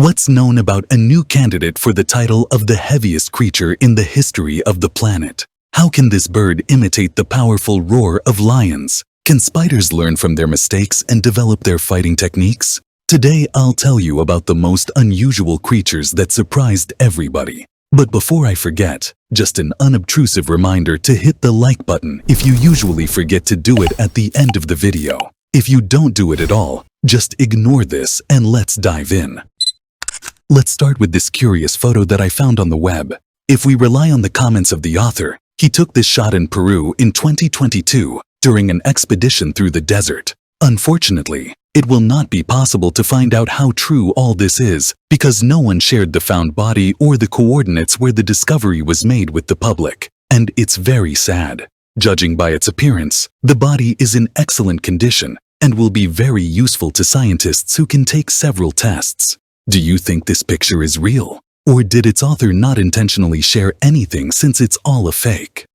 What's known about a new candidate for the title of the heaviest creature in the history of the planet? How can this bird imitate the powerful roar of lions? Can spiders learn from their mistakes and develop their fighting techniques? Today, I'll tell you about the most unusual creatures that surprised everybody. But before I forget, just an unobtrusive reminder to hit the like button if you usually forget to do it at the end of the video. If you don't do it at all, just ignore this and let's dive in. Let's start with this curious photo that I found on the web. If we rely on the comments of the author, he took this shot in Peru in 2022 during an expedition through the desert. Unfortunately, it will not be possible to find out how true all this is because no one shared the found body or the coordinates where the discovery was made with the public. And it's very sad. Judging by its appearance, the body is in excellent condition and will be very useful to scientists who can take several tests. Do you think this picture is real? Or did its author not intentionally share anything since it's all a fake?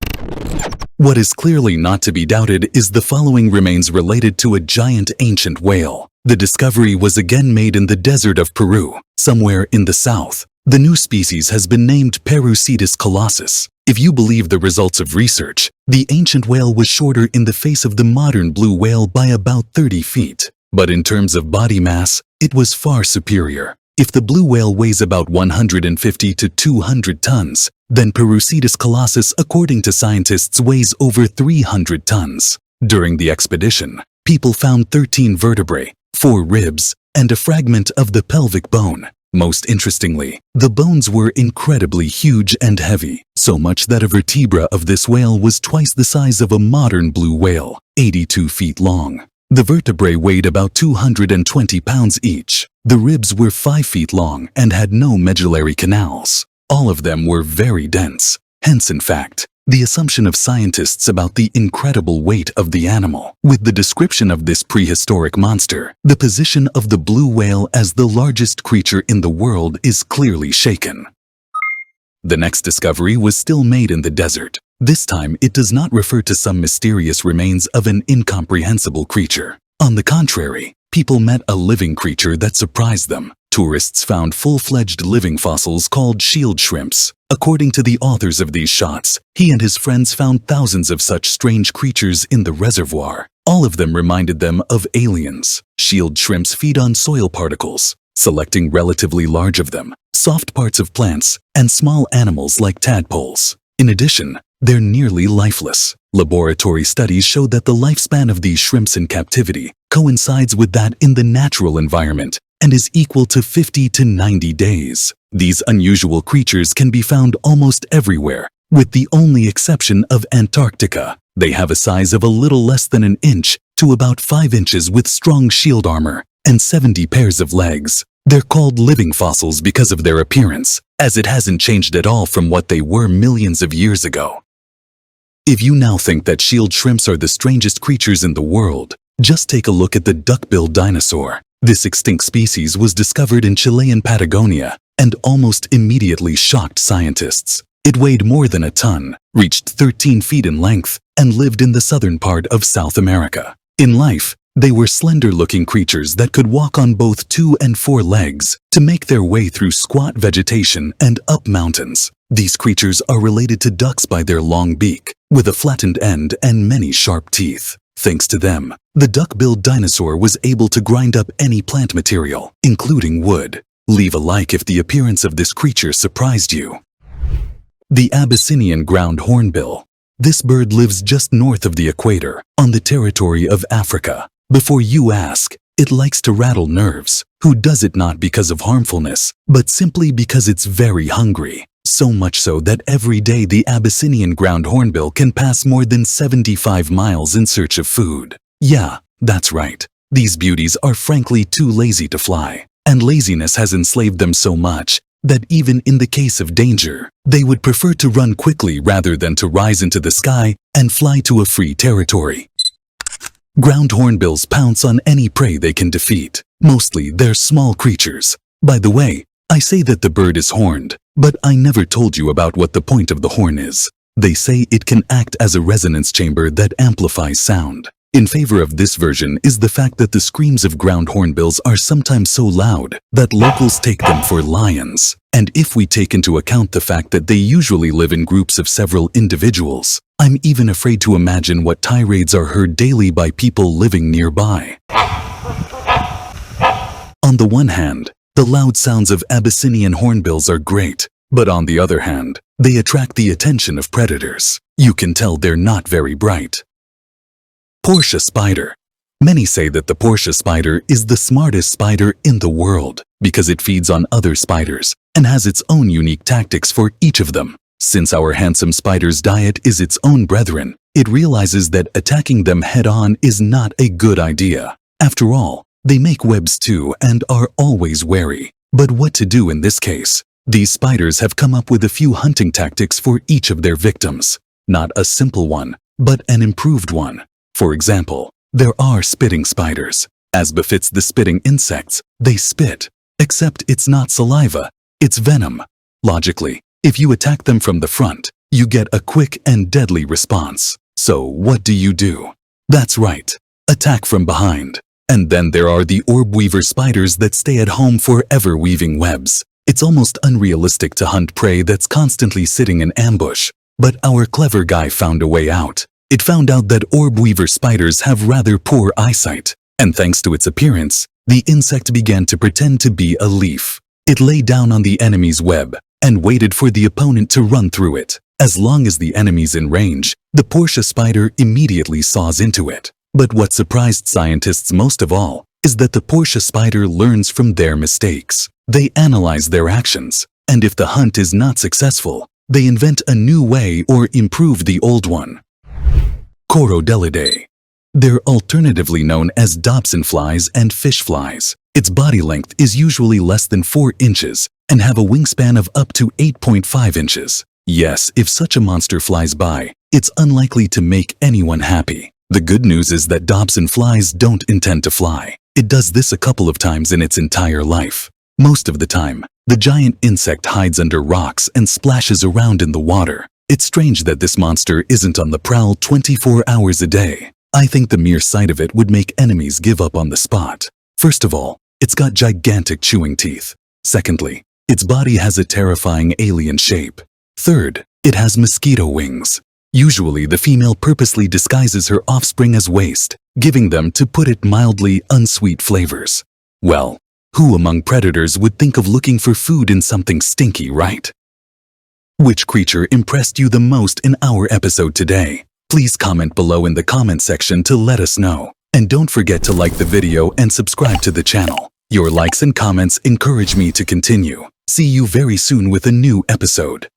What is clearly not to be doubted is the following remains related to a giant ancient whale. The discovery was again made in the desert of Peru, somewhere in the south. The new species has been named Perucetus colossus. If you believe the results of research, the ancient whale was shorter in the face of the modern blue whale by about 30 feet. But in terms of body mass, it was far superior. If the blue whale weighs about 150 to 200 tons, then Perucetus colossus, according to scientists, weighs over 300 tons. During the expedition, people found 13 vertebrae, 4 ribs, and a fragment of the pelvic bone. Most interestingly, the bones were incredibly huge and heavy, so much that a vertebra of this whale was twice the size of a modern blue whale, 82 feet long. The vertebrae weighed about 220 pounds each. The ribs were 5 feet long and had no medullary canals. All of them were very dense. Hence, in fact, the assumption of scientists about the incredible weight of the animal. With the description of this prehistoric monster, the position of the blue whale as the largest creature in the world is clearly shaken. The next discovery was still made in the desert. This time, it does not refer to some mysterious remains of an incomprehensible creature. On the contrary, people met a living creature that surprised them. Tourists found full-fledged living fossils called shield shrimps. According to the authors of these shots, he and his friends found thousands of such strange creatures in the reservoir. All of them reminded them of aliens. Shield shrimps feed on soil particles, selecting relatively large of them, soft parts of plants, and small animals like tadpoles. In addition, they're nearly lifeless. Laboratory studies show that the lifespan of these shrimps in captivity coincides with that in the natural environment and is equal to 50 to 90 days. These unusual creatures can be found almost everywhere, with the only exception of Antarctica. They have a size of a little less than an inch to about 5 inches with strong shield armor and 70 pairs of legs. They're called living fossils because of their appearance, as it hasn't changed at all from what they were millions of years ago. If you now think that shield shrimps are the strangest creatures in the world, just take a look at the duck-billed dinosaur. This extinct species was discovered in Chilean Patagonia and almost immediately shocked scientists. It weighed more than a ton, reached 13 feet in length, and lived in the southern part of South America. In life, they were slender-looking creatures that could walk on both 2 and 4 legs to make their way through squat vegetation and up mountains. These creatures are related to ducks by their long beak, with a flattened end and many sharp teeth. Thanks to them, the duck-billed dinosaur was able to grind up any plant material, including wood. Leave a like if the appearance of this creature surprised you. The Abyssinian ground hornbill. This bird lives just north of the equator, on the territory of Africa. Before you ask, it likes to rattle nerves. Who does it not because of harmfulness, but simply because it's very hungry? So much so that every day the Abyssinian ground hornbill can pass more than 75 miles in search of food. Yeah, that's right. These beauties are frankly too lazy to fly, and laziness has enslaved them so much that even in the case of danger, they would prefer to run quickly rather than to rise into the sky and fly to a free territory. Ground hornbills pounce on any prey they can defeat. Mostly, they're small creatures. By the way, I say that the bird is horned, but I never told you about what the point of the horn is. They say it can act as a resonance chamber that amplifies sound. In favor of this version is the fact that the screams of ground hornbills are sometimes so loud that locals take them for lions. And if we take into account the fact that they usually live in groups of several individuals, I'm even afraid to imagine what tirades are heard daily by people living nearby. On the one hand, the loud sounds of Abyssinian hornbills are great, but on the other hand, they attract the attention of predators. You can tell they're not very bright. Portia spider. Many say that the Portia spider is the smartest spider in the world because it feeds on other spiders and has its own unique tactics for each of them. Since our handsome spider's diet is its own brethren, it realizes that attacking them head-on is not a good idea. After all, they make webs too and are always wary. But what to do in this case? These spiders have come up with a few hunting tactics for each of their victims. Not a simple one, but an improved one. For example, there are spitting spiders. As befits the spitting insects, they spit. Except it's not saliva, it's venom. Logically, if you attack them from the front, you get a quick and deadly response. So what do? That's right, attack from behind. And then there are the orb weaver spiders that stay at home forever weaving webs. It's almost unrealistic to hunt prey that's constantly sitting in ambush. But our clever guy found a way out. It found out that orb weaver spiders have rather poor eyesight, and thanks to its appearance, the insect began to pretend to be a leaf. It lay down on the enemy's web and waited for the opponent to run through it. As long as the enemy's in range, the Portia spider immediately saws into it. But what surprised scientists most of all is that the Portia spider learns from their mistakes. They analyze their actions, and if the hunt is not successful, they invent a new way or improve the old one. Corodelidae. They're alternatively known as Dobson flies and fish flies. Its body length is usually less than 4 inches and have a wingspan of up to 8.5 inches. Yes, if such a monster flies by, it's unlikely to make anyone happy. The good news is that Dobson flies don't intend to fly. It does this a couple of times in its entire life. Most of the time, the giant insect hides under rocks and splashes around in the water. It's strange that this monster isn't on the prowl 24 hours a day. I think the mere sight of it would make enemies give up on the spot. First of all, it's got gigantic chewing teeth. Secondly, its body has a terrifying alien shape. Third, it has mosquito wings. Usually, the female purposely disguises her offspring as waste, giving them, to put it mildly, unsweet flavors. Well, who among predators would think of looking for food in something stinky, right? Which creature impressed you the most in our episode today? Please comment below in the comment section to let us know. And don't forget to like the video and subscribe to the channel. Your likes and comments encourage me to continue. See you very soon with a new episode.